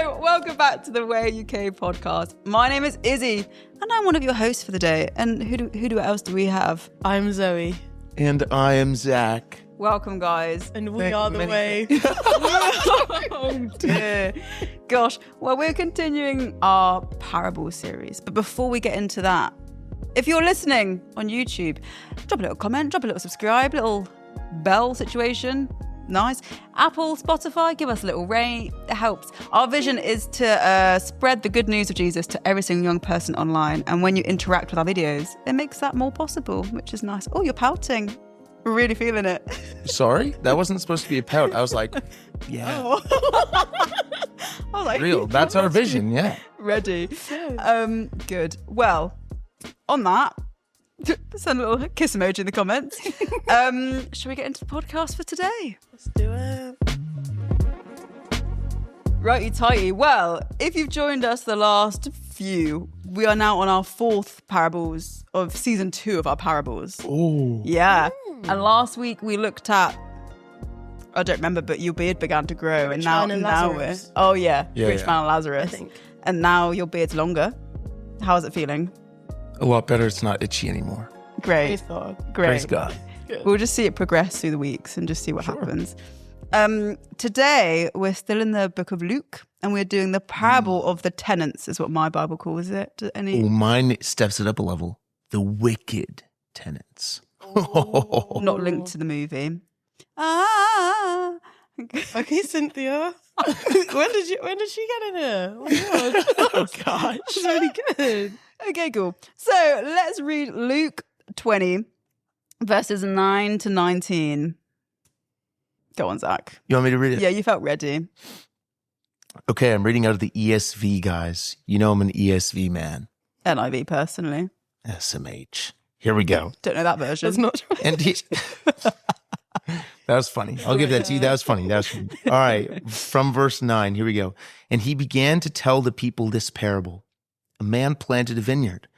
So, welcome back to the Way UK podcast. My name is Izzy, and I'm one of your hosts for the day. And who else do we have? I'm Zoe. And I am Zach. Welcome, guys. And we are the Way. Oh, dear. Gosh. Well, we're continuing our parable series. But before we get into that, if you're listening on YouTube, drop a little comment, drop a little subscribe, little bell situation. Nice. Apple, Spotify, give us a little rate. It helps. Our vision is to spread the good news of Jesus to every single young person online. And when you interact with our videos, it makes that more possible, which is nice. Oh, you're pouting. We're really feeling it. Sorry? That wasn't supposed to be a pout. I was like, yeah. Oh. I was like, Real. That's our vision, yeah. Ready. Good. Well, on that, send a little kiss emoji in the comments. Shall we get into the podcast for today? Let's do it. Righty tighty. Well, if you've joined us the last few, we are now on our fourth parables of season 2 of our parables. Oh. Yeah. And last week we looked at, I don't remember, but your beard began to grow. Rich and Man now and we're, Lazarus. oh yeah, Yeah, Rich yeah. Man and Lazarus. I think. And now your beard's longer. How's it feeling? A lot better. It's not itchy anymore. Great. Thought. Great. Praise God. We'll just see it progress through the weeks and just see what happens. Today, we're still in the book of Luke, and we're doing the parable of the tenants, is what my Bible calls it. Oh, mine steps it up a level. The Wicked Tenants. Not linked to the movie. Ah. Okay, Cynthia. when did she get in here? Oh my God. Oh, gosh. That's really good. Okay, cool. So let's read Luke 20, verses 9 to 19. Go on, Zach. You want me to read it? Yeah, you felt ready. Okay, I'm reading out of the ESV, guys. You know I'm an ESV man. NIV, personally. SMH. Here we go. Don't know that version. That's not And that was funny. I'll give that to you. That was funny. All right. From verse 9, here we go. And he began to tell the people this parable. A man planted a vineyard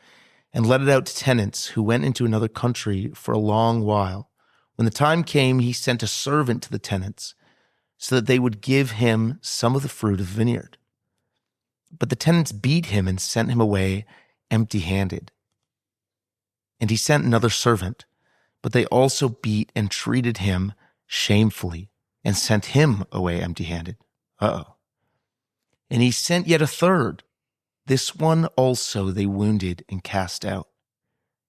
and let it out to tenants who went into another country for a long while. When the time came, he sent a servant to the tenants so that they would give him some of the fruit of the vineyard. But the tenants beat him and sent him away empty-handed. And he sent another servant, but they also beat and treated him shamefully and sent him away empty-handed. Uh-oh. And he sent yet a third. This one also they wounded and cast out.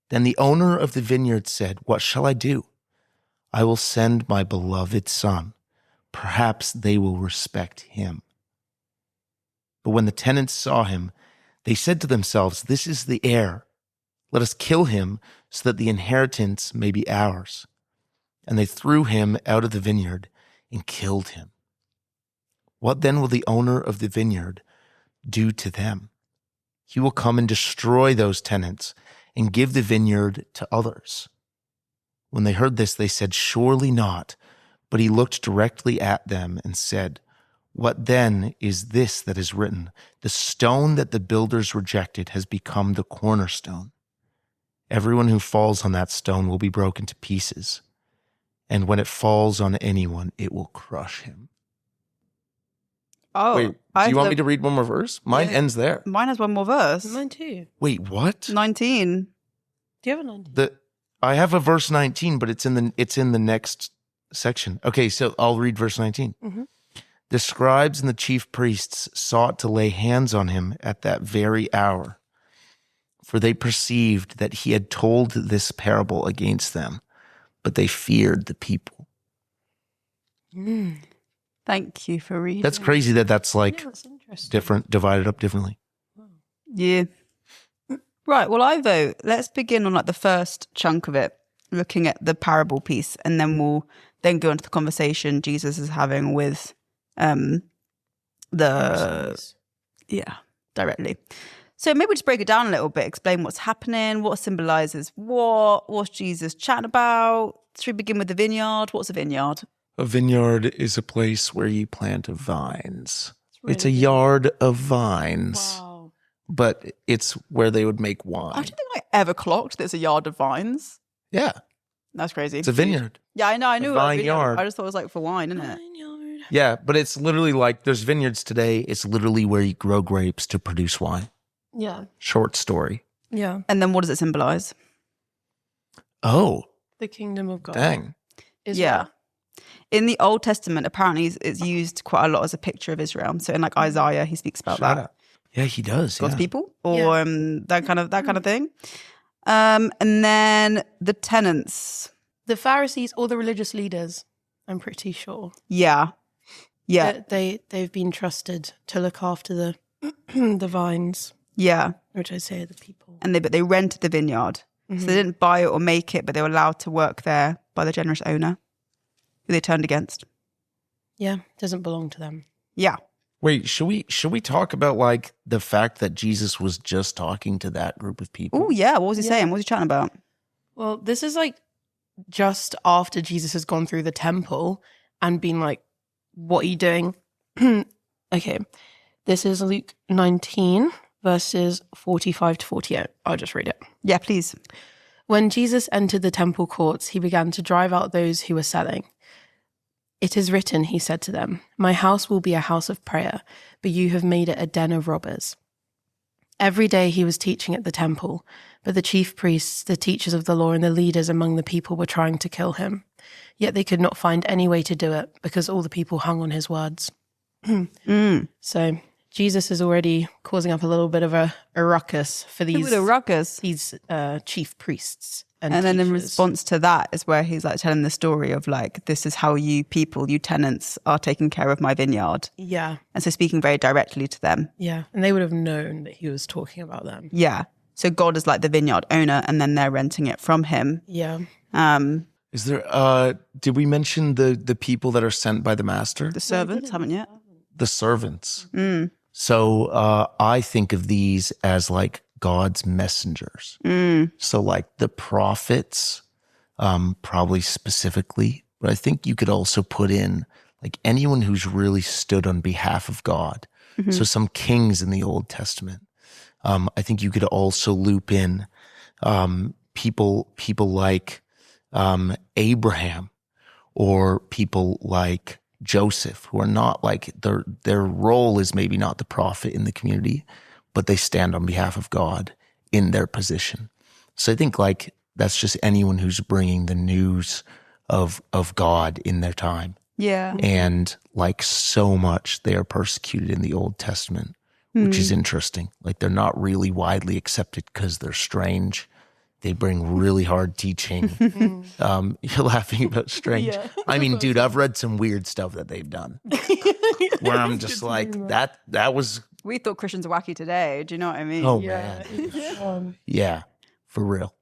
Then the owner of the vineyard said, "What shall I do? I will send my beloved son. Perhaps they will respect him." But when the tenants saw him, they said to themselves, "This is the heir. Let us kill him so that the inheritance may be ours." And they threw him out of the vineyard and killed him. What then will the owner of the vineyard do to them? He will come and destroy those tenants and give the vineyard to others. When they heard this, they said, "Surely not." But he looked directly at them and said, "What then is this that is written? The stone that the builders rejected has become the cornerstone. Everyone who falls on that stone will be broken to pieces, and when it falls on anyone, it will crush him." Oh, Wait, do you want me to read one more verse? Mine ends there. Mine has one more verse. Mine too. Wait, what? 19. Do you have a 19? I have a verse 19, but it's in the next section. Okay, so I'll read verse 19. Mm-hmm. The scribes and the chief priests sought to lay hands on him at that very hour, for they perceived that he had told this parable against them, but they feared the people. Thank you for reading. That's crazy that's like That's interesting. different, divided up differently. Yeah. Right, well, I vote. Let's begin on like the first chunk of it, looking at the parable piece, and then we'll then go into the conversation Jesus is having with directly. So maybe just break it down a little bit, explain what's happening, what symbolizes what's Jesus chatting about. Should we begin with the vineyard? What's a vineyard? A vineyard is a place where you plant vines. It's a really yard of vines. Wow. But it's where they would make I wine. don't think I ever clocked there's a yard of vines. Yeah, That's crazy. it's a vineyard. Yeah, I know. I knew A it was a vineyard. vineyard. I just thought it was like for wine, isn't it? Vineyard. Yeah, but it's literally like there's vineyards today. It's literally where you grow grapes to produce wine. Yeah. Short story. Yeah. And then what does it symbolize? Oh, The kingdom of God. dang. Israel. In the Old Testament, apparently it's used quite a lot as a picture of Israel. So in like Isaiah, he speaks about that. Yeah, he does. God's yeah. people, or that kind of thing. And then the tenants. The Pharisees or the religious leaders, I'm pretty sure. Yeah. They've been trusted to look after the the vines, Yeah. which I say are the people. And they rented the vineyard. So they didn't buy it or make it, but they were allowed to work there by the generous owner who they turned against. Yeah, doesn't belong to them. Yeah. Wait, should we talk about like the fact that Jesus was just talking to that group of people? Oh, yeah. What was he saying? What was he chatting about? Well, this is like just after Jesus has gone through the temple and been like, what are you doing? Okay, this is Luke 19, verses 45 to 48. I'll just read it. Yeah, please. When Jesus entered the temple courts, he began to drive out those who were selling. It is written, he said to them, my house will be a house of prayer, but you have made it a den of robbers. Every day he was teaching at the temple, but the chief priests, the teachers of the law, and the leaders among the people were trying to kill him. Yet they could not find any way to do it because all the people hung on his words. So Jesus is already causing up a little bit of a ruckus for these chief priests. And then in teachers. response to that is where he's like telling the story of like, this is how you people, you tenants, are taking care of my vineyard. Yeah. And so speaking very directly to them. Yeah. And they would have known that he was talking about them. Yeah. So God is like the vineyard owner and then they're renting it from him. Yeah. Is there did we mention the people that are sent by the master? The servants haven't yet. The servants. So I think of these as like God's messengers. So like the prophets, probably specifically, but I think you could also put in like anyone who's really stood on behalf of God. So some kings in the Old Testament. I think you could also loop in people like Abraham or people like Joseph, who are not like their role is maybe not the prophet in the community, but they stand on behalf of God in their position. So I think like that's just anyone who's bringing the news of God in their time. Yeah. And like so much they are persecuted in the Old Testament, which is interesting. Like they're not really widely accepted because they're strange. They bring really hard teaching. You're laughing about strange. Yeah. I mean, dude, I've read some weird stuff that they've done where I'm just like, that was... We thought Christians are wacky today. Do you know what I mean? Oh, Yeah. man. Yeah, for real.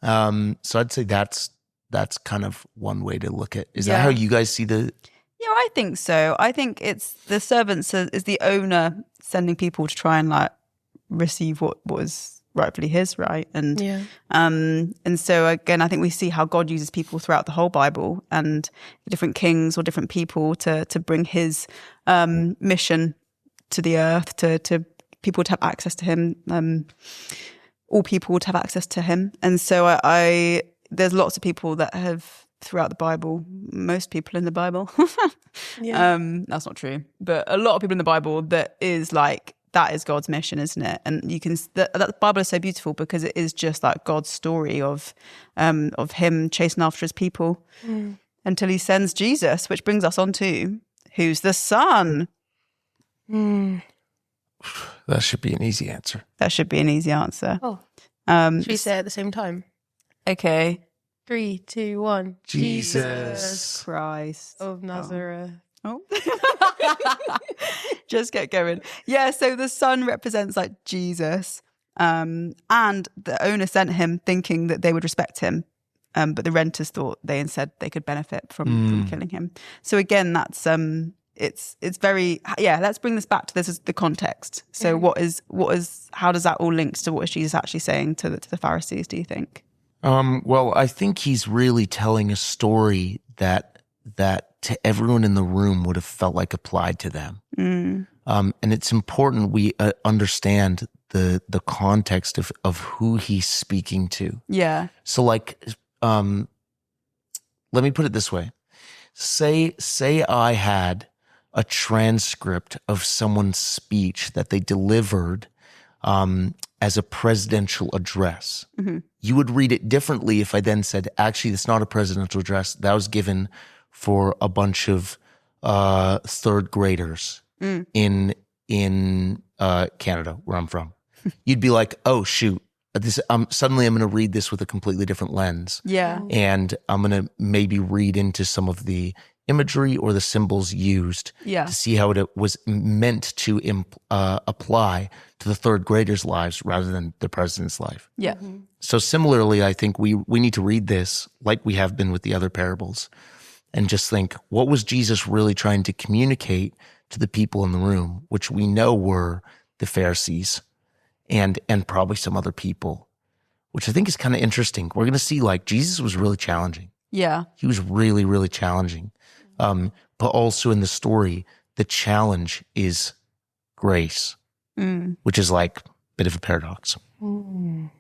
So I'd say that's kind of one way to look at. Is that how you guys see the... Yeah, I think so. I think it's the servants is the owner sending people to try and like receive what was rightfully his, right? And and so again, I think we see how God uses people throughout the whole Bible and different kings or different people to bring his mission to the earth, to people to have access to him. All people to have access to him. And so I there's lots of people that have throughout the Bible, most people in the Bible. That's not true, but a lot of people in the Bible that is like, that is God's mission, isn't it? And you can, that Bible is so beautiful because it is just like God's story of him chasing after his people until he sends Jesus, which brings us on to who's the Son. That should be an easy answer. That should be an easy answer. Oh. Should we say it at the same time? Okay. 3, 2, 1. Jesus Christ of Nazareth. Oh. Just get going. Yeah, so the Son represents like Jesus. And the owner sent him thinking that they would respect him. But the renters thought they instead they could benefit from killing him. So again, that's it's very, let's bring this back to this as the context. So what is how does that all link to what is Jesus actually saying to the Pharisees, do you think? Well, I think he's really telling a story that to everyone in the room would have felt like applied to them. And it's important we understand the context of who he's speaking to. Yeah. So like, let me put it this way. Say I had a transcript of someone's speech that they delivered as a presidential address. You would read it differently if I then said, actually, it's not a presidential address. That was given for a bunch of third graders in Canada, where I'm from. You'd be like, oh, shoot. Suddenly I'm going to read this with a completely different lens. Yeah. And I'm going to maybe read into some of the imagery or the symbols used to see how it was meant to apply to the third graders' lives rather than the president's life. Yeah. So similarly, I think we need to read this like we have been with the other parables and just think, what was Jesus really trying to communicate to the people in the room, which we know were the Pharisees and probably some other people, which I think is kind of interesting. We're going to see like Jesus was really challenging. Yeah. He was really, really challenging. But also in the story, the challenge is grace, which is like a bit of a paradox. Wow.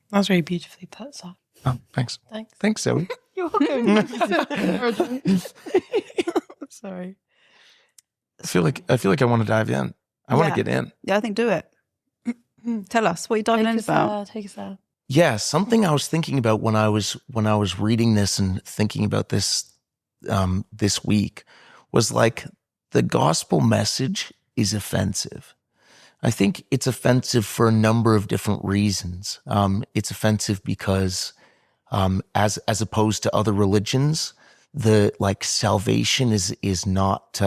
That was very beautifully put, Zach. Oh, thanks. Thanks. Thanks, Zoe. You're welcome. Sorry. I feel like I want to dive in. I want to get in. Yeah, I think do it. Tell us what you're diving in about. Take us there. Yeah, something I was thinking about when I was reading this and thinking about this this week was like the gospel message is offensive. I think it's offensive for a number of different reasons. It's offensive because as opposed to other religions, the like salvation is not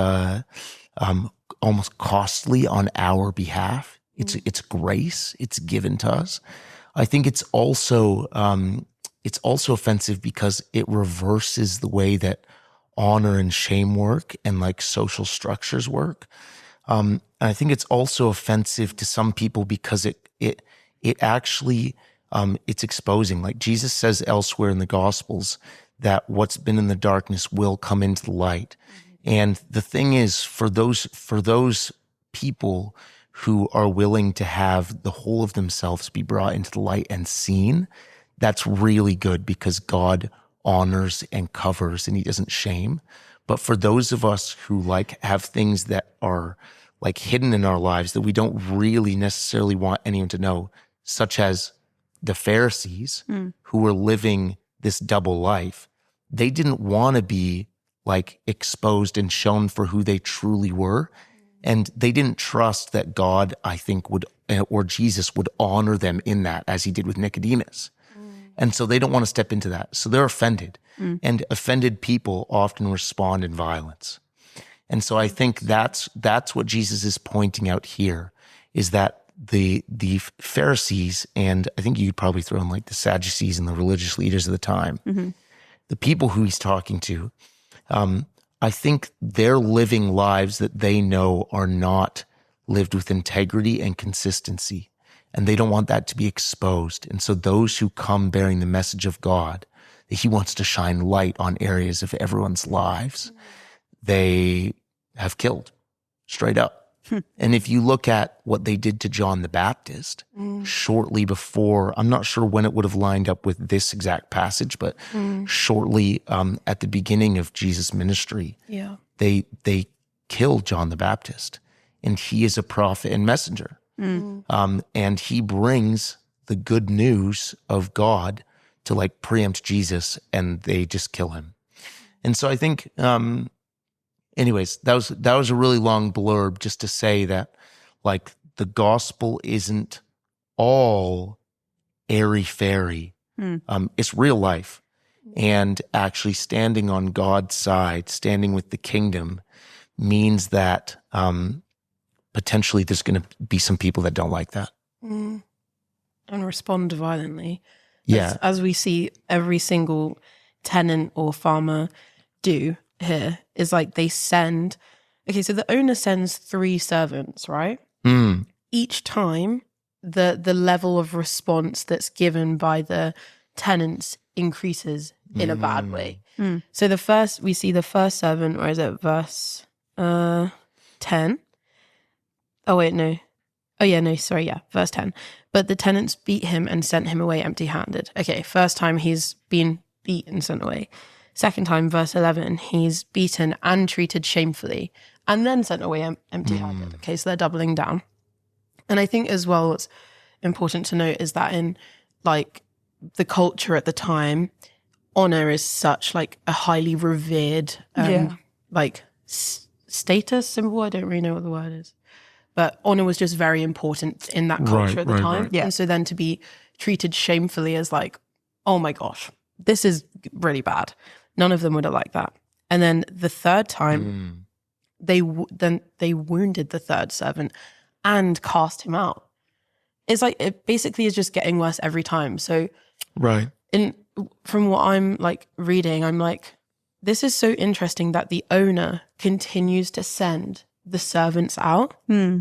almost costly on our behalf. It's grace. It's given to us. I think it's also offensive because it reverses the way that honor and shame work and like social structures work. And I think it's also offensive to some people because it actually it's exposing. Like Jesus says elsewhere in the Gospels that what's been in the darkness will come into the light. And the thing is, for those people who are willing to have the whole of themselves be brought into the light and seen, that's really good because God honors and covers and he doesn't shame. But for those of us who like have things that are like hidden in our lives that we don't really necessarily want anyone to know, such as the Pharisees who were living this double life, they didn't want to be like exposed and shown for who they truly were. And they didn't trust that God, I think, would, or Jesus would honor them in that as he did with Nicodemus. And so they don't want to step into that. So they're offended. And offended people often respond in violence. And so I think that's what Jesus is pointing out here, is that the Pharisees, and I think you could probably throw in like the Sadducees and the religious leaders of the time, the people who he's talking to, I think they're living lives that they know are not lived with integrity and consistency, and they don't want that to be exposed. And so those who come bearing the message of God, that he wants to shine light on areas of everyone's lives, they have killed straight up. And if you look at what they did to John the Baptist shortly before, I'm not sure when it would have lined up with this exact passage, but shortly at the beginning of Jesus' ministry, they killed John the Baptist, and he is a prophet and messenger. And he brings the good news of God to like preempt Jesus, and they just kill him. And so I think, anyways, that was a really long blurb just to say that like the gospel isn't all airy-fairy. It's real life. And actually standing on God's side, standing with the kingdom, means that potentially there's going to be some people that don't like that. And respond violently. Yeah. As we see every single tenant or farmer do here, is like they send, okay, so the owner sends 3 servants, right? Each time the level of response that's given by the tenants increases in a bad way. So we see the first servant, where is it, verse 10? Oh wait, no. Oh yeah, no, sorry, yeah, verse 10. But the tenants beat him and sent him away empty-handed. Okay, first time he's been beat and sent away. Second time, verse 11, he's beaten and treated shamefully and then sent away empty-handed. Okay, so they're doubling down. And I think as well what's important to note is that in like the culture at the time, honor is such like a highly revered like status symbol. I don't really know what the word is. But honor was just very important in that culture at the time. Right. Yeah. And so then to be treated shamefully as like, oh my gosh, this is really bad. None of them would have liked that. And then the third time, they wounded the third servant and cast him out. It's like, it basically is just getting worse every time. So from what I'm like reading, I'm like, this is so interesting that the owner continues to send the servants out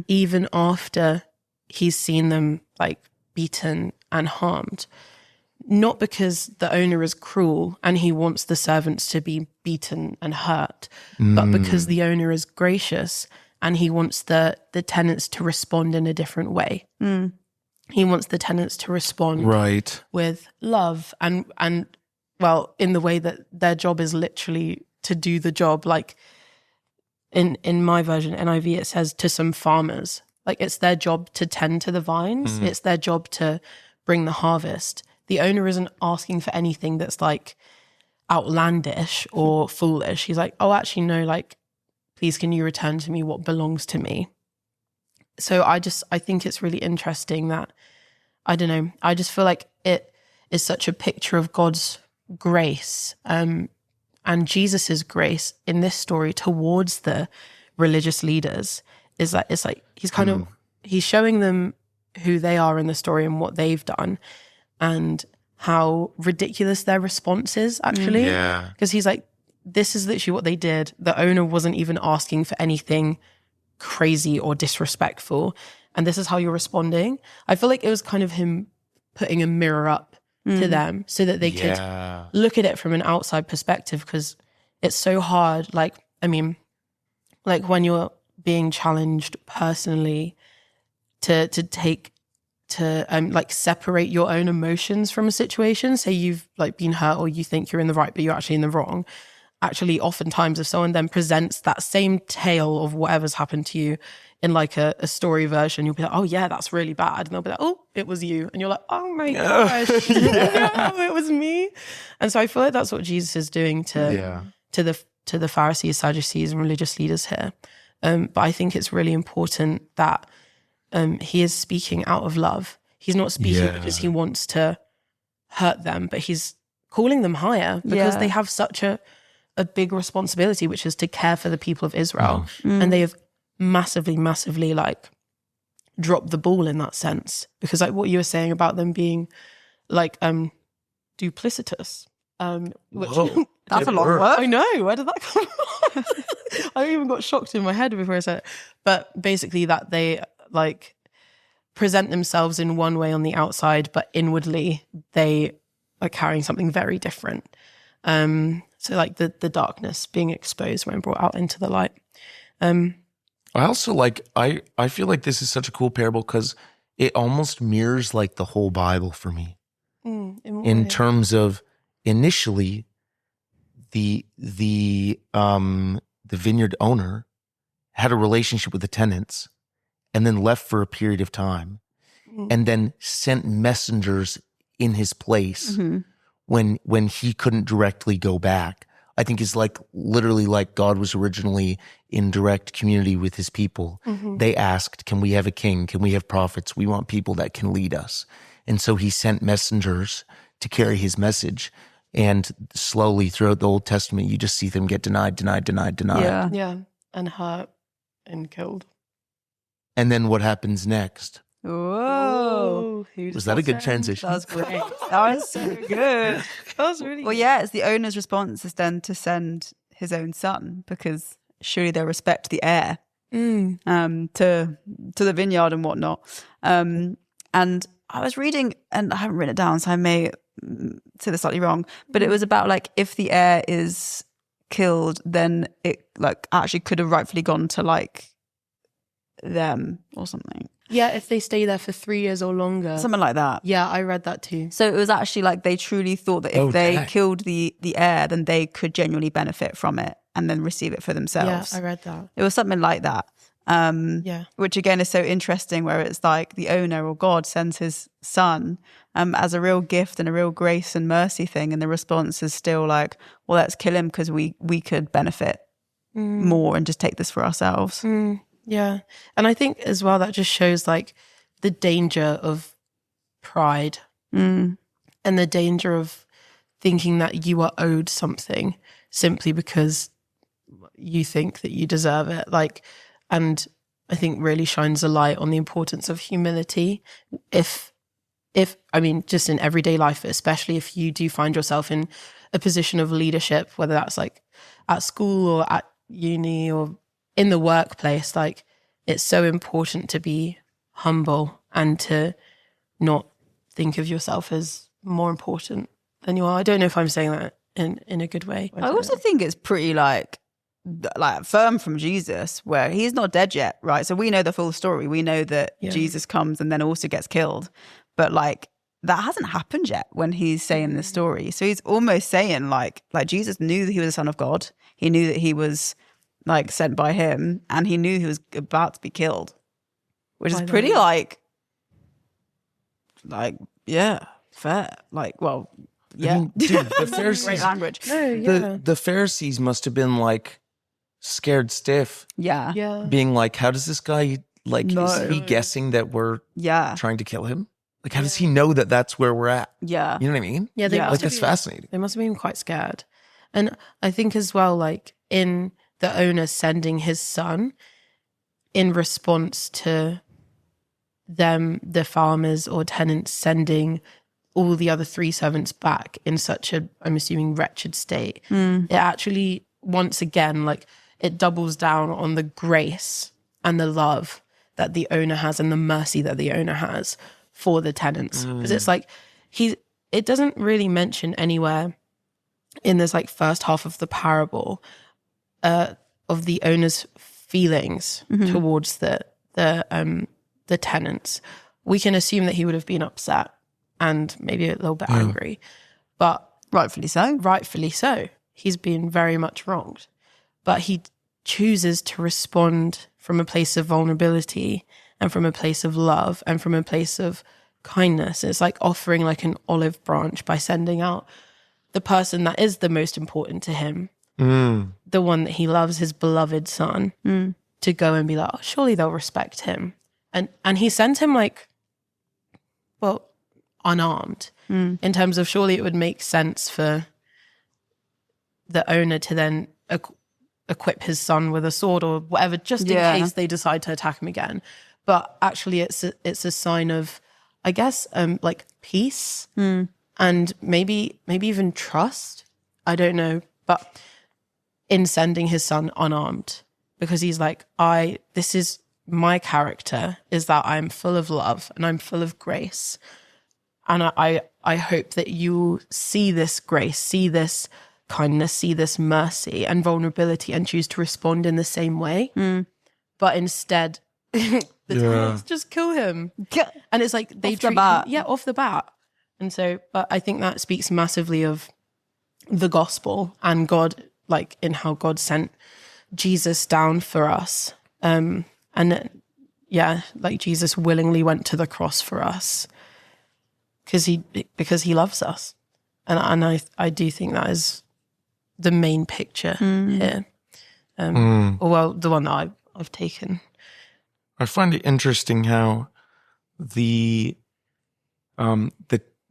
even after he's seen them like beaten and harmed. Not because the owner is cruel and he wants the servants to be beaten and hurt, but because the owner is gracious and he wants the tenants to respond in a different way. He wants the tenants to respond with love and well, in the way that their job is literally to do the job. Like in my version, NIV, it says to some farmers, like it's their job to tend to the vines. It's their job to bring the harvest. The owner isn't asking for anything that's like outlandish or foolish. He's like, oh, actually, no, like, please, can you return to me what belongs to me? So I think it's really interesting that, I don't know, I just feel like it is such a picture of God's grace and Jesus's grace in this story towards the religious leaders. Is that it's like he's kind of, he's showing them who they are in the story and what they've done and how ridiculous their response is actually. Because he's like, this is literally what they did. The owner wasn't even asking for anything crazy or disrespectful. And this is how you're responding. I feel like it was kind of him putting a mirror up to them so that they could look at it from an outside perspective, because it's so hard. Like, I mean, like when you're being challenged personally to like separate your own emotions from a situation. Say you've like been hurt or you think you're in the right, but you're actually in the wrong. Actually, oftentimes if someone then presents that same tale of whatever's happened to you in like a story version, you'll be like, oh yeah, that's really bad. And they'll be like, oh, it was you. And you're like, oh my gosh, no, it was me. And so I feel like that's what Jesus is doing to the Pharisees, Sadducees, and religious leaders here. But I think it's really important that he is speaking out of love. He's not speaking because he wants to hurt them, but he's calling them higher because they have such a big responsibility, which is to care for the people of Israel. And they have massively like dropped the ball in that sense, because like what you were saying about them being like duplicitous, which that's a long word. I know, where did that come from? I even got shocked in my head before I said it. But basically that they like present themselves in one way on the outside, but inwardly they are carrying something very different. So like the darkness being exposed when brought out into the light. I also like, I feel like this is such a cool parable because it almost mirrors like the whole Bible for me. In terms of initially the vineyard owner had a relationship with the tenants and then left for a period of time and then sent messengers in his place when he couldn't directly go back. I think is like literally like God was originally in direct community with his people. They asked, can we have a king? Can we have prophets? We want people that can lead us. And so he sent messengers to carry his message. And slowly throughout the Old Testament, you just see them get denied. Yeah. And hurt and killed. And then what happens next? Whoa. Was that a good transition? That was great. That was so good. That was really Well, yeah, it's the owner's response is then to send his own son, because surely they respect the heir to the vineyard and whatnot. And I was reading, and I haven't written it down, so I may say this slightly wrong, but it was about like if the heir is killed, then it like actually could have rightfully gone to like them or something. Yeah, if they stay there for 3 years or longer. Something like that. Yeah, I read that too. So it was actually like they truly thought that if they killed the heir, then they could genuinely benefit from it and then receive it for themselves. Yeah, I read that. It was something like that. Which again is so interesting, where it's like the owner or God sends his son as a real gift and a real grace and mercy thing, and the response is still like, well, let's kill him because we could benefit more and just take this for ourselves. Yeah. And I think as well that just shows like the danger of pride and the danger of thinking that you are owed something simply because you think that you deserve it. Like, and I think really shines a light on the importance of humility. If I mean, just in everyday life, especially if you do find yourself in a position of leadership, whether that's like at school or at uni or in the workplace, like it's so important to be humble and to not think of yourself as more important than you are. I don't know if I'm saying that in a good way. I also think it's pretty like firm from Jesus, where he's not dead yet, right? So we know the full story. We know that Jesus comes and then also gets killed, but like that hasn't happened yet when he's saying this story. So he's almost saying like Jesus knew that he was the Son of God. He knew that he was like sent by him, and he knew he was about to be killed, which is pretty like yeah, fair. Like, well, yeah. I mean, dude, the Pharisees, great language. The Pharisees must have been like scared stiff. Yeah. Being like, how does this guy, like, is he guessing that we're trying to kill him? Like, how does he know that that's where we're at? Yeah. You know what I mean? Yeah, like that's fascinating. They must have been quite scared. And I think as well, like in the owner sending his son in response to them, the farmers or tenants sending all the other 3 servants back in such a, I'm assuming, wretched state. It actually, once again, like it doubles down on the grace and the love that the owner has and the mercy that the owner has for the tenants. Because it's like, it doesn't really mention anywhere in this like first half of the parable of the owner's feelings towards the tenants. We can assume that he would have been upset and maybe a little bit angry, but Rightfully so. He's been very much wronged, but he chooses to respond from a place of vulnerability and from a place of love and from a place of kindness. It's like offering like an olive branch by sending out the person that is the most important to him, the one that he loves, his beloved son, to go and be like, oh, surely they'll respect him. And he sent him like, well, unarmed, in terms of surely it would make sense for the owner to then equip his son with a sword or whatever, just in case they decide to attack him again. But actually it's a sign of, I guess, like peace and maybe even trust. I don't know. But in sending his son unarmed, because he's like, this is my character, is that I'm full of love and I'm full of grace. And I hope that you see this grace, see this kindness, see this mercy and vulnerability and choose to respond in the same way. But instead, the tenants just kill him. And it's like they treat him off the bat. And so, but I think that speaks massively of the gospel and God, like in how God sent Jesus down for us. Like Jesus willingly went to the cross for us because he loves us. And I do think that is the main picture here. Well, the one that I've taken. I find it interesting how the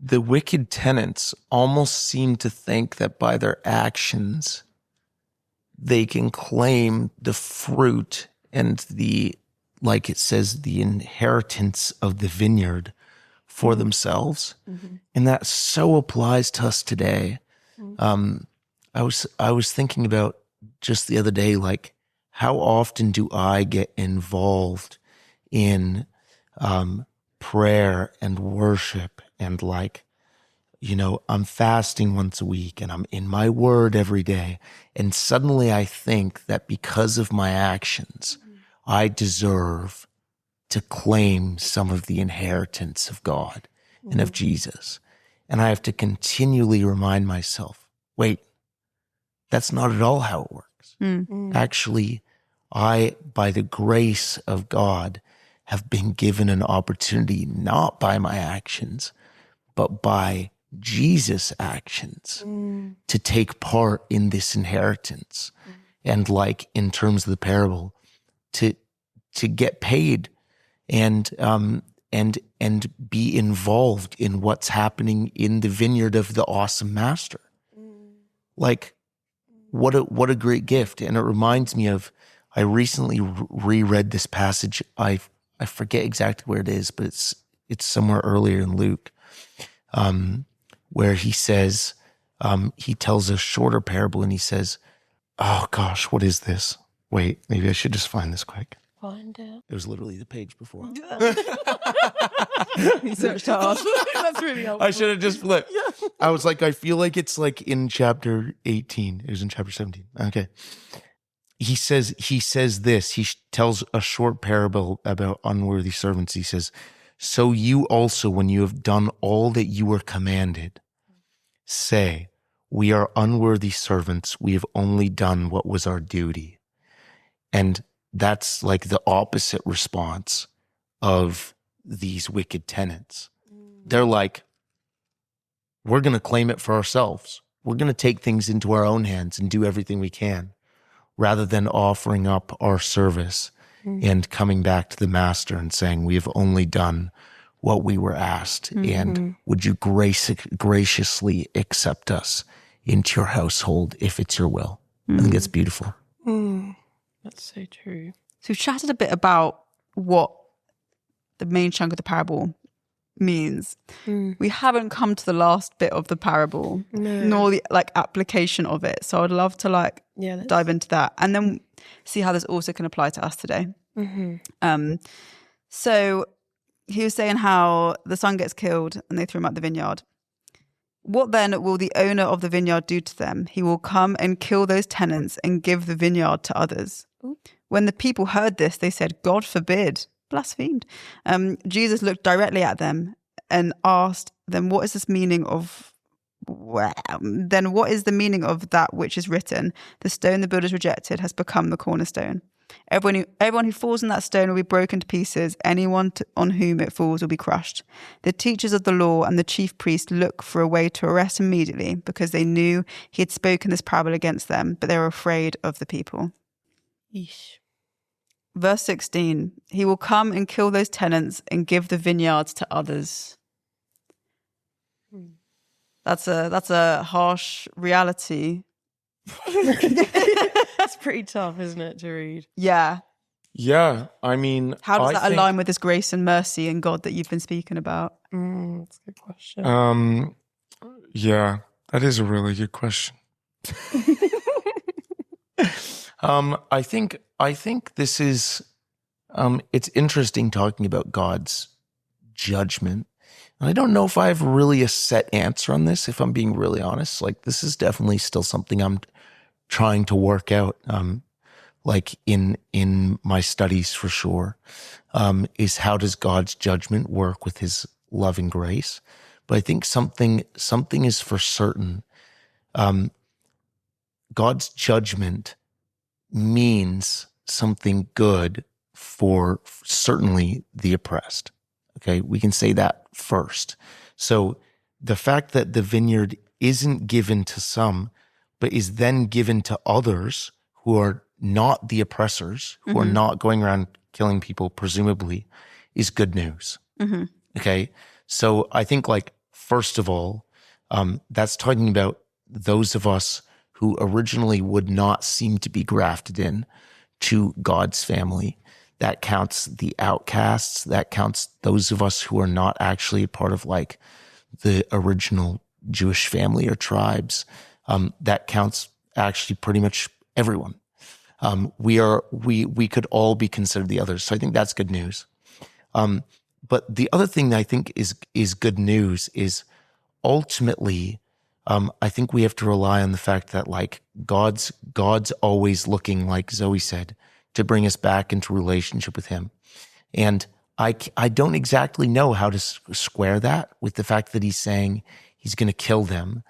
wicked tenants almost seem to think that by their actions they can claim the fruit and the, like it says, the inheritance of the vineyard for themselves. And that so applies to us today. I was thinking about just the other day, like, how often do I get involved in prayer and worship and like, you know, I'm fasting once a week and I'm in my word every day. And suddenly I think that because of my actions, I deserve to claim some of the inheritance of God and of Jesus. And I have to continually remind myself, wait, that's not at all how it works. Actually, I, by the grace of God, have been given an opportunity, not by my actions, but by Jesus' actions, to take part in this inheritance. And like in terms of the parable, to get paid and be involved in what's happening in the vineyard of the awesome master. Like, what a great gift. And it reminds me of, I recently reread this passage. I forget exactly where it is, but it's somewhere earlier in Luke, where he says, he tells a shorter parable and he says, oh gosh, what is this? Wait, maybe I should just find this quick. Find it. It was literally the page before. He searched hard. That's really helpful. I should have just flipped. I was like, I feel like it's like in chapter 18. It was in chapter 17. Okay. He says this. He tells a short parable about unworthy servants. He says, so you also, when you have done all that you were commanded, say, we are unworthy servants. We have only done what was our duty. And that's like the opposite response of these wicked tenants. They're like, we're going to claim it for ourselves. We're going to take things into our own hands and do everything we can, rather than offering up our service and coming back to the master and saying, we have only done what we were asked. And would you graciously accept us into your household if it's your will? I think it's beautiful. That's so true. So we've chatted a bit about what the main chunk of the parable means. We haven't come to the last bit of the parable, nor the like application of it. So I'd love to dive into that and then see how this also can apply to us today. So he was saying how the son gets killed and they throw him out the vineyard. What then will the owner of the vineyard do to them? He will come and kill those tenants and give the vineyard to others. When the people heard this, they said, God forbid, blasphemed. Jesus looked directly at them and asked them, what is this meaning of, then what is the meaning of that which is written? The stone the builders rejected has become the cornerstone. Everyone who falls on that stone will be broken to pieces. Anyone on whom it falls will be crushed. The teachers of the law and the chief priests looked for a way to arrest him immediately because they knew he had spoken this parable against them, but they were afraid of the people. Yeesh. Verse 16, he will come and kill those tenants and give the vineyards to others. That's a harsh reality. That's pretty tough, isn't it, to read? Yeah. Yeah, I mean, how does that align with this grace and mercy and God that you've been speaking about? That's a good question. Yeah, that is a really good question. I think this is, it's interesting talking about God's judgment. And I don't know if I have really a set answer on this, if I'm being really honest. Like, this is definitely still something I'm trying to work out, like in my studies for sure, is how does God's judgment work with his love and grace? But I think something is for certain. God's judgment means something good for certainly the oppressed. Okay, we can say that first. So the fact that the vineyard isn't given to some, but is then given to others who are not the oppressors, who are not going around killing people, presumably, is good news. Okay, so I think, like, first of all, that's talking about those of us who originally would not seem to be grafted in to God's family. That counts the outcasts. That counts those of us who are not actually a part of like the original Jewish family or tribes. That counts actually pretty much everyone. We could all be considered the others. So I think that's good news. But the other thing that I think is good news is ultimately, I think we have to rely on the fact that like God's always looking, like Zoe said, to bring us back into relationship with him. And I don't exactly know how to square that with the fact that he's saying he's going to kill them.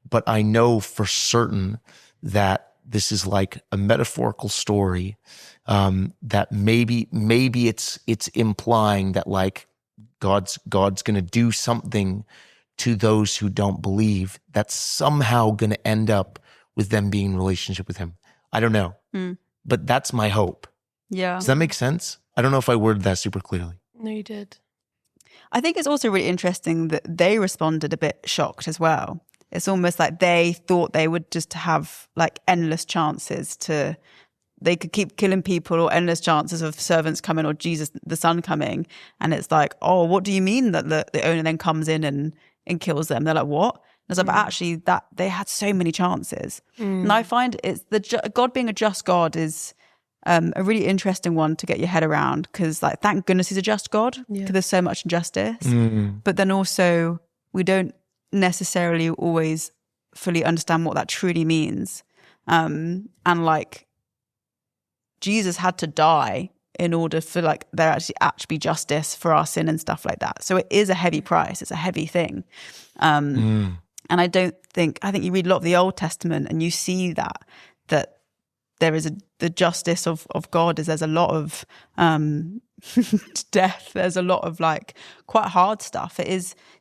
But I know for certain that this is like a metaphorical story, that maybe it's implying that like God's going to do something to those who don't believe that's somehow going to end up with them being in relationship with him. I don't know, but that's my hope. Yeah. Does that make sense? I don't know if I worded that super clearly. No, you did. I think it's also really interesting that they responded a bit shocked as well. It's almost like they thought they would just have like endless chances they could keep killing people, or endless chances of servants coming or Jesus, the son, coming. And it's like, oh, what do you mean that the owner then comes in and kills them? They're like, what? And it's like, but actually that they had so many chances. And I find it's God being a just God is a really interesting one to get your head around, because like, thank goodness he's a just God, because there's so much injustice. But then also we don't necessarily always fully understand what that truly means. And like Jesus had to die in order for like there actually be justice for our sin and stuff like that. So it is a heavy price. It's a heavy thing. And I think you read a lot of the Old Testament and you see that there is the justice of God is there's a lot of death. There's a lot of like quite hard stuff.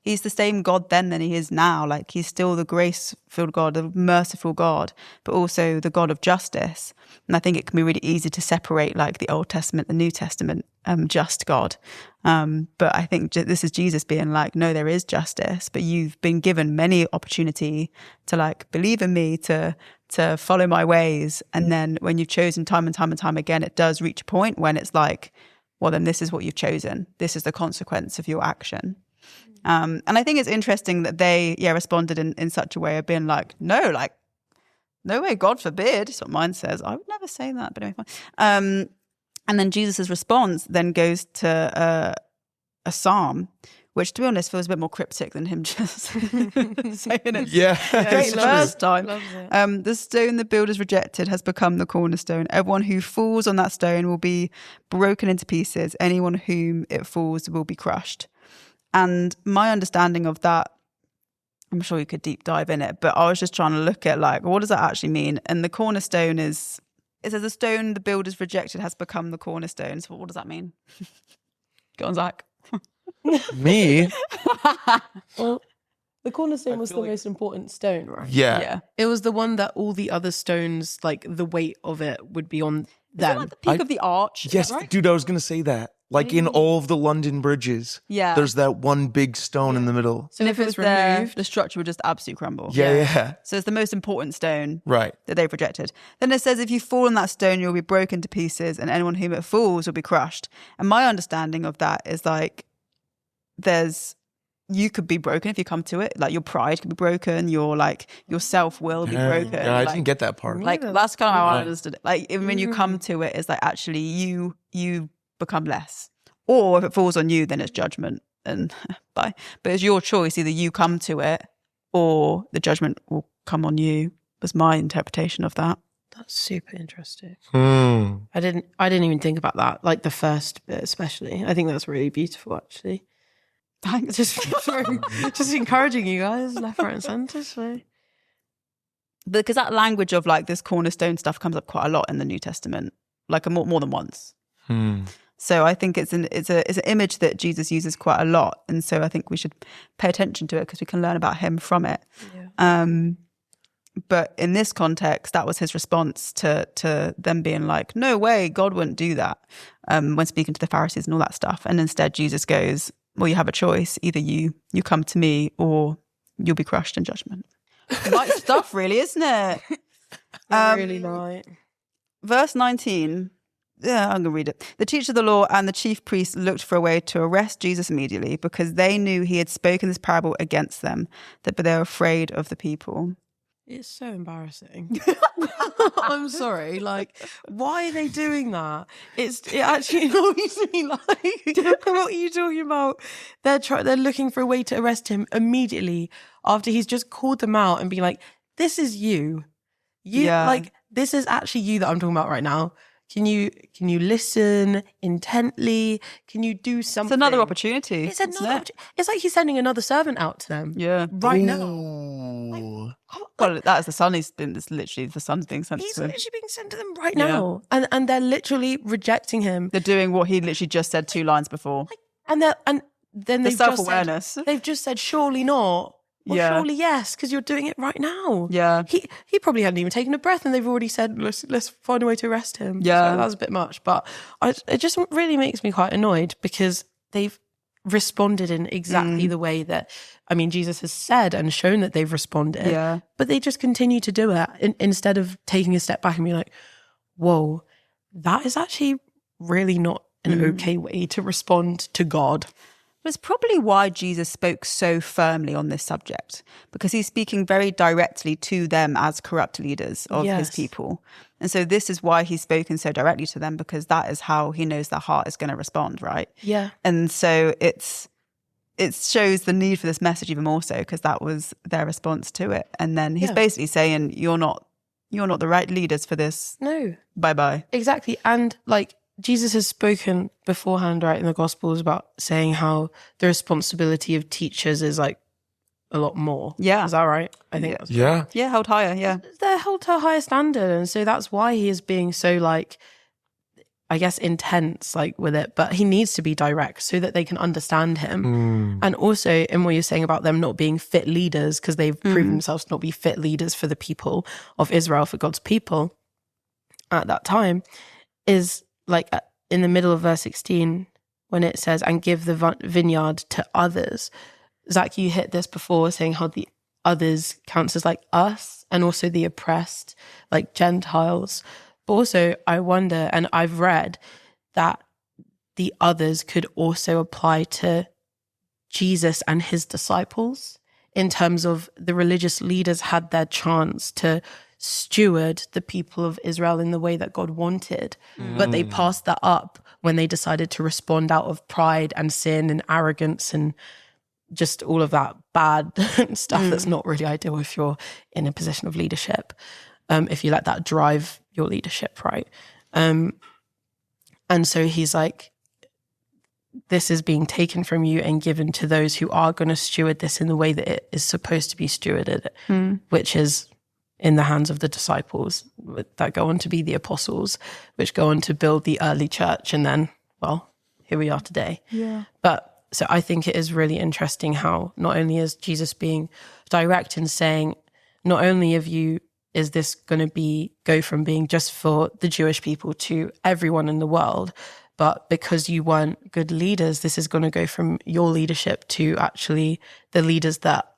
He's the same God then than he is now. Like he's still the grace-filled God, the merciful God, but also the God of justice. And I think it can be really easy to separate like the Old Testament, the New Testament, just God. But I think this is Jesus being like, no, there is justice, but you've been given many opportunity to like believe in me, to follow my ways. And then when you've chosen time and time and time again, it does reach a point when it's like, well, then this is what you've chosen. This is the consequence of your action. And I think it's interesting that they, responded in such a way of being like, no way, God forbid. That's what mine says. I would never say that, but anyway, fine. And then Jesus' response then goes to a psalm, which, to be honest, feels a bit more cryptic than him just saying it. Yeah, Great first time. Loves it. The stone the builders rejected has become the cornerstone. Everyone who falls on that stone will be broken into pieces. Anyone whom it falls will be crushed. And my understanding of that, I'm sure you could deep dive in it, but I was just trying to look at like, what does that actually mean? And the cornerstone it says the stone the builders rejected has become the cornerstone. So what does that mean? Go on, Zach. Me? Well, the cornerstone was the most important stone, right? Yeah. It was the one that all the other stones, like the weight of it would be on Is them. it like the peak of the arch? Is Yes, that right? dude, I was going to say that. Like in all of the London bridges, Yeah. there's that one big stone in the middle. So And if if it's it's there, removed, the structure would just absolutely crumble. Yeah. So it's the most important stone Right. that they've rejected. Then it says, if you fall on that stone, you'll be broken to pieces, and anyone whom it falls will be crushed. And my understanding of that is like, you could be broken if you come to it. Like your pride could be broken. Your self-will be broken. Yeah, I Like- didn't get that part. Like that's kind of how I understood it. Like when you come to it, it's like actually you become less. Or if it falls on you, then it's judgment and bye. But it's your choice. Either you come to it, or the judgment will come on you. Was my interpretation of that. that's super interesting. Hmm. I didn't even think about that. Like the first bit, especially. I think that's really beautiful, actually. Thanks. Just encouraging you guys, left, right, and centre. So. Because that language of like this cornerstone stuff comes up quite a lot in the New Testament, like more than once. So I think it's an image that Jesus uses quite a lot, and so I think we should pay attention to it because we can learn about him from it. Yeah. But in this context, that was his response to them being like, "No way, God wouldn't do that." When speaking to the Pharisees and all that stuff, and instead Jesus goes, "Well, you have a choice. Either you come to me, or you'll be crushed in judgment." Light stuff, really, isn't it? Really light. Verse 19. Yeah, I'm going to read it. The teacher of the law and the chief priests looked for a way to arrest Jesus immediately because they knew he had spoken this parable against them, but they were afraid of the people. It's so embarrassing. I'm sorry. Like, why are they doing that? It actually annoys me. Like, what are you talking about? They're looking for a way to arrest him immediately after he's just called them out and be like, "This is you. Yeah. Like, this is actually you that I'm talking about right now. Can you listen intently? Can you do something? It's another opportunity. It's it's like he's sending another servant out to them. Yeah. Right now. Ooh. Well, that is the son. It's literally the son's being sent He's to him. literally being sent to them right now. And they're literally rejecting him. They're doing what he literally just said 2 lines before. And then they've self-awareness. They've just said, surely not. Or surely yes, because you're doing it right now. Yeah. He probably hadn't even taken a breath and they've already said, let's find a way to arrest him. Yeah. So that was a bit much. But it just really makes me quite annoyed because they've responded in exactly the way that, I mean, Jesus has said and shown that they've responded. Yeah. But they just continue to do it instead of taking a step back and being like, whoa, that is actually really not an okay way to respond to God. But it's probably why Jesus spoke so firmly on this subject, because he's speaking very directly to them as corrupt leaders of his people. And so this is why he's spoken so directly to them, because that is how he knows their heart is going to respond, right? Yeah. And so it shows the need for this message even more so, because that was their response to it. And then he's basically saying, you're not the right leaders for this. No. Bye-bye. Exactly. And like, Jesus has spoken beforehand, right, in the Gospels about saying how the responsibility of teachers is like a lot more. Yeah. Is that right? I think that's Yeah. Yeah, held higher, yeah. They're held to a higher standard. And so that's why he is being so like, I guess, intense like with it. But he needs to be direct so that they can understand him. And also in what you're saying about them not being fit leaders, because they've proven themselves to not be fit leaders for the people of Israel, for God's people at that time, is like in the middle of verse 16, when it says, and give the vineyard to others. Zach, you hit this before, saying how the others counts as like us and also the oppressed, like Gentiles. But also I wonder, and I've read that the others could also apply to Jesus and his disciples, in terms of the religious leaders had their chance to steward the people of Israel in the way that God wanted. But they passed that up when they decided to respond out of pride and sin and arrogance and just all of that bad stuff that's not really ideal if you're in a position of leadership, if you let that drive your leadership, right? And so he's like, this is being taken from you and given to those who are going to steward this in the way that it is supposed to be stewarded, which is in the hands of the disciples that go on to be the apostles, which go on to build the early church. And then, well, here we are today. Yeah. But so I think it is really interesting how not only is Jesus being direct in saying, not only of you is this going to go from being just for the Jewish people to everyone in the world, but because you weren't good leaders, this is going to go from your leadership to actually the leaders that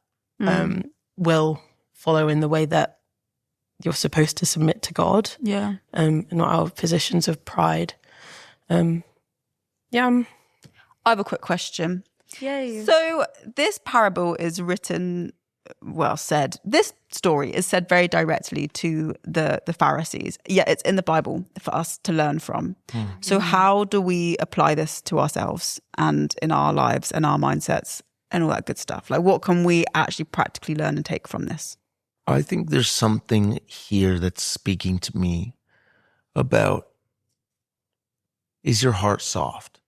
will follow in the way that you're supposed to submit to God. Yeah. Not out of positions of pride. I have a quick question. Yay. So this parable is written, this story is said very directly to the Pharisees. Yeah, it's in the Bible for us to learn from. So how do we apply this to ourselves and in our lives and our mindsets and all that good stuff? Like, what can we actually practically learn and take from this? I think there's something here that's speaking to me about, is your heart soft?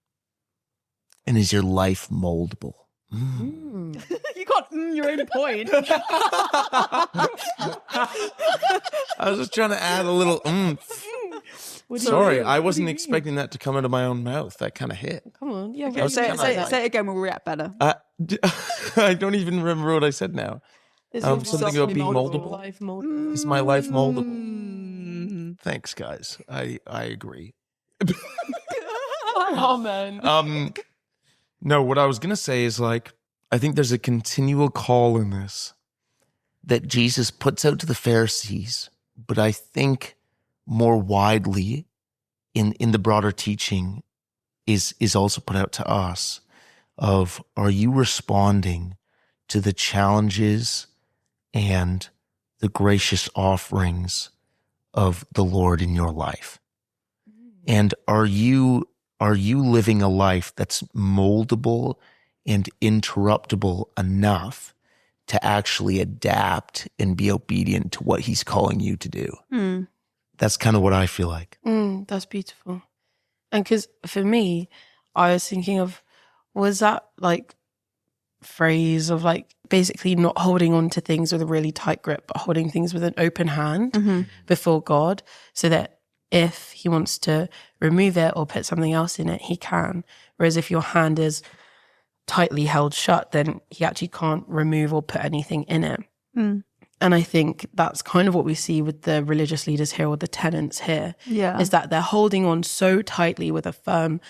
And is your life moldable? You got your own point. I was just trying to add a little Sorry, I wasn't expecting that to come out of my own mouth. That kind of hit. Come on. Yeah, Okay, say it again when we react better. I don't even remember what I said now. Something about being moldable. Life moldable. Is my life moldable? Thanks, guys. I agree. Oh, man. No, what I was going to say is like, I think there's a continual call in this that Jesus puts out to the Pharisees, but I think more widely in the broader teaching is also put out to us of, are you responding to the challenges and the gracious offerings of the Lord in your life? And are you living a life that's moldable and interruptible enough to actually adapt and be obedient to what he's calling you to do? That's kind of what I feel like. That's beautiful. And because for me, I was thinking of, was that like phrase of like basically not holding on to things with a really tight grip, but holding things with an open hand before God, so that if he wants to remove it or put something else in it, he can. Whereas if your hand is tightly held shut, then he actually can't remove or put anything in it. And I think that's kind of what we see with the religious leaders here, or the tenants here, is that they're holding on so tightly with a firm,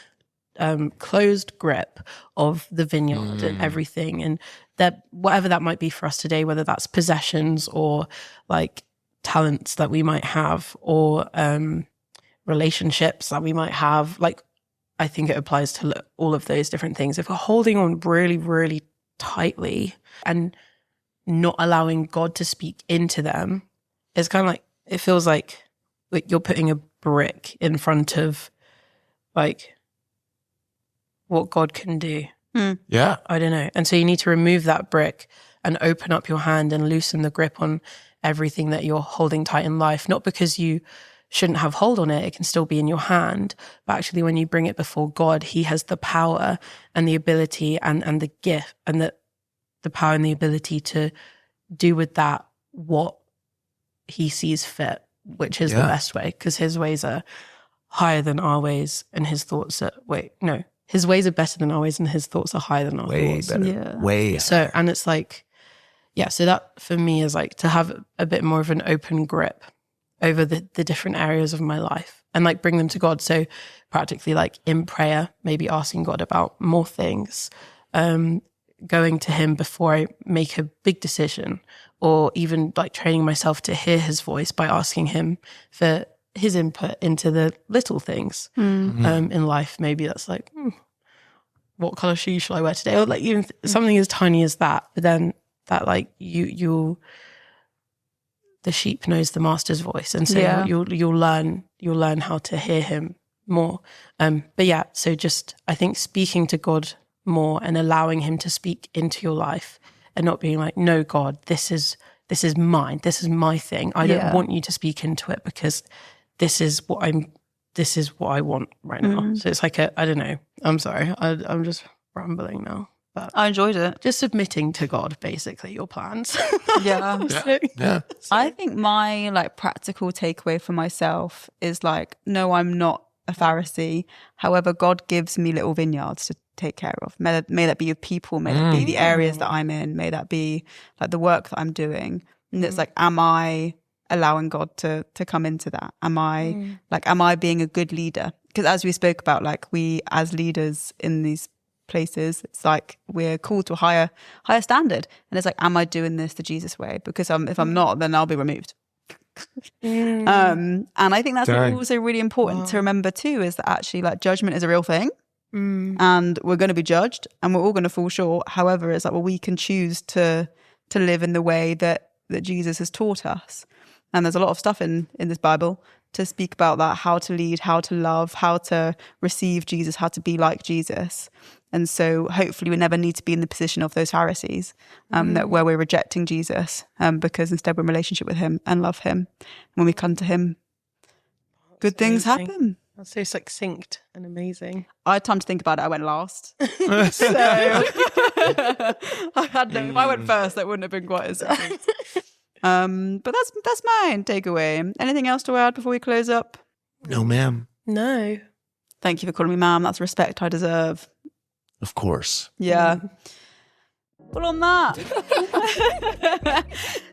closed grip of the vineyard and everything. And that whatever that might be for us today, whether that's possessions or like talents that we might have, or relationships that we might have, like I think it applies to all of those different things. If we're holding on really, really tightly and not allowing God to speak into them, it's kind of like, it feels like you're putting a brick in front of like what God can do. Yeah. I don't know. And so you need to remove that brick and open up your hand and loosen the grip on everything that you're holding tight in life. Not because you shouldn't have hold on it, it can still be in your hand. But actually when you bring it before God, he has the power and the ability and the gift and the power and the ability to do with that what he sees fit, which is the best way, because his ways are higher than our ways and his thoughts are, his ways are better than our ways and his thoughts are higher than our thoughts. Way. So, and it's like, so that for me is like to have a bit more of an open grip over the different areas of my life and like bring them to God. So practically like in prayer, maybe asking God about more things, going to him before I make a big decision, or even like training myself to hear his voice by asking him for his input into the little things in life. Maybe that's like, what color shoes shall I wear today? Or like even something as tiny as that, but then that like the sheep knows the master's voice. And so you'll learn how to hear him more. So just, I think speaking to God more and allowing him to speak into your life and not being like, no, God, this is mine. This is my thing. I don't want you to speak into it because this is what I want right now. So it's like I don't know. I'm sorry. I'm just rambling now. But I enjoyed it. Just submitting to God, basically, your plans. Yeah. I think my like practical takeaway for myself is like, no, I'm not a Pharisee. However, God gives me little vineyards to take care of. May that be your people, may that be the areas that I'm in, may that be like the work that I'm doing. And it's like, am I allowing God to come into that? Am I being a good leader? Because as we spoke about, like we as leaders in these places, it's like we're called to a higher standard. And it's like, am I doing this the Jesus way? Because if I'm not, then I'll be removed. And I think that's also really important to remember too, is that actually like judgment is a real thing. And we're going to be judged and we're all going to fall short. However, it's like, well, we can choose to live in the way that Jesus has taught us. And there's a lot of stuff in this Bible to speak about that, how to lead, how to love, how to receive Jesus, how to be like Jesus. And so hopefully we never need to be in the position of those Pharisees, that where we're rejecting Jesus, because instead we're in relationship with him and love him. When we come to him, good things happen. That's so succinct and amazing. I had time to think about it. I went last. So if I went first, that wouldn't have been quite as succinct. But that's my takeaway. Anything else to add before we close up? No, ma'am. No. Thank you for calling me ma'am. That's respect I deserve. Of course. Yeah. Well, on that,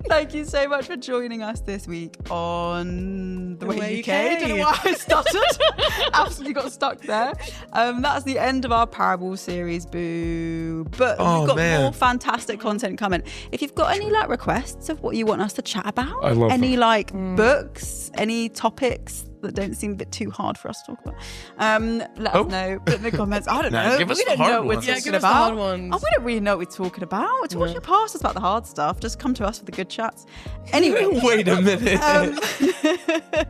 thank you so much for joining us this week on The Way UK. Don't know why I stuttered. Absolutely got stuck there. That's the end of our parable series, boo. But we've got more fantastic content coming. If you've got any like requests of what you want us to chat about, any like books, any topics that don't seem a bit too hard for us to talk about, let us know. Put in the comments. I don't know. Give us We the don't know hard what ones. we're Yeah, talking give us the about. hard ones. Oh, we don't really know what we're talking about. What's your past us about the hard stuff? Just come to us for the good chats. Anyway. Wait a minute.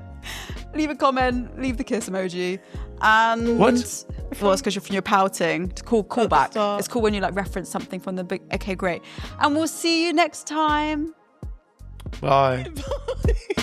Leave a comment, leave the kiss emoji. And What? Well, it's because you're pouting. It's called callback. start. It's cool when you like reference something from the big. Okay, great. And we'll see you next time. Bye. Bye.